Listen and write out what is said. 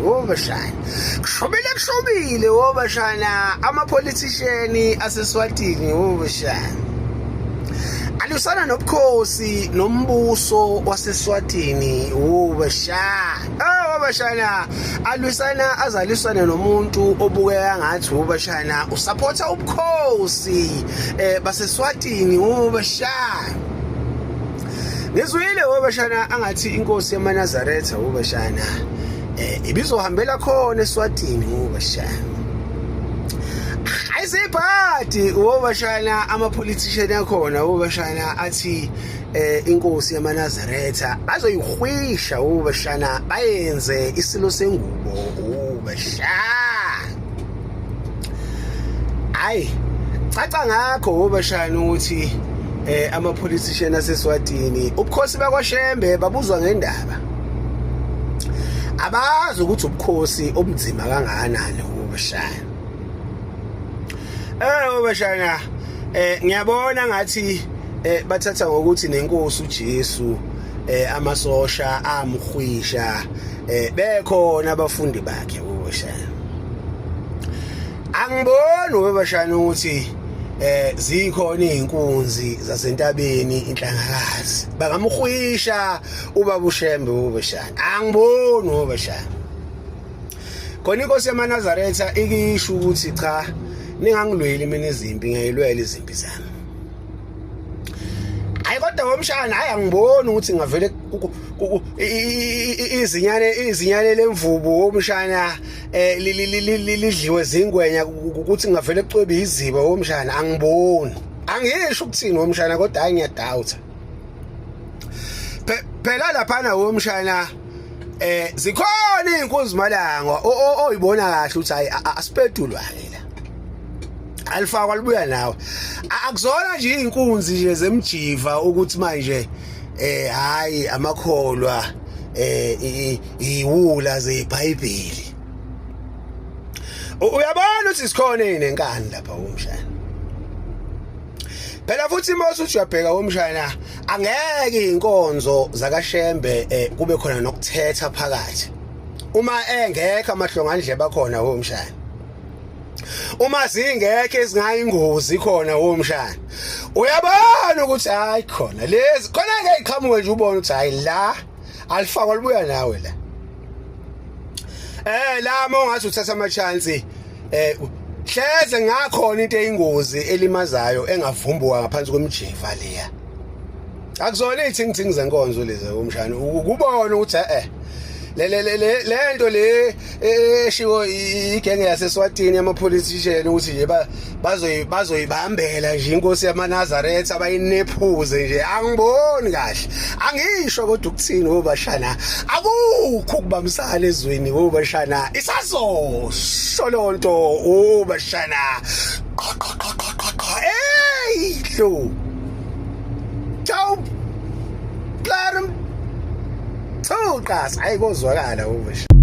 wobashana kushobile wobashana amapolitician aseSwatini wobashana alusana nobukhosi nombuso waseSwatini wobashana alusana azalisana nomuntu obukeka ngathi wobashana usupporta ubukhosi baseSwatini wobashana ngizwile wobashana angathi inkosi yamaNazaretha wobashana ibizohambela khona eSwatini wobashana ayisiphathi wobashana amapolitician akhona wobashana athi inkosi yamaNazaretha bazoyihwisha wobashana bayenze isilo sengubo wobashana ayi caca ngakho wobashana ukuthi amapolitician aseSwatini ubukhosi bakwaShembe babuzwa ngendaba abazi ukuthi ubukhosi obunzima kangakanani wobashana wobashana ngiyabona ngathi bathatha ngokuthi nenkosi uJesu amasosha amkhwisha bekhona abafundi bakhe wobashana angiboni wobashana ukuthi zikhona izinkunzi zasentabeni inhlangakazi bangamkhwisha ubaba uShembe wobashana angiboni wobashana khona inkosi yamaNazaretha ikisho ukuthi cha ningangilweli mina izimpi ngiyilwela izimpi zami hayi kodwa womshana hayi angiboni ukuthi ngavele izinyane lemvubu womshana lidliwe zingwenya ukuthi ngavele kucwebe iziba womshana angiboni angisho ukuthini womshana kodwa hayi ngiyadawutha phela lapha womshana zikhona inkunzi malanga oyibona kahle ukuthi hayi asipedulwa la alifakwa libuya nawe akuzona nje inkunzi nje zemjiva ukuthi manje hayi amakholwa iwula zeBhayibheli uyabona ukuthi sikhona inenkani lapha womshana phela futhi mase uthi uyabheka womshana angeke inkonzo zakaShembe kube khona nokuthetha phakathi uma engekho amahlongandle bakhona womshana uma zingekho ezingayingozi khona womshana uyabona ukuthi hayi khona lezi khona ngeke iqhamuke nje ubone ukuthi hayi la alifakwa libuya nawe la la mongathi uthatha ama chance hleze ngakhona into eyingozi elimazayo engavumbuka ngaphansi kwemjiva leya akuzona izithingithingi zenkonzo lezi womshana ukubona ukuthi lento le eshiwo igenge yaseSwatini amapolitician ukuthi nje bazoyibambela nje inkosi yamaNazaretha abayinephuze nje angiboni kahle angisho kodwa ukuthini wobashana akukho ukubambisana ezweni wobashana isazosholonto wobashana lo ciao Clarum Tokas ayikozwakala ubusha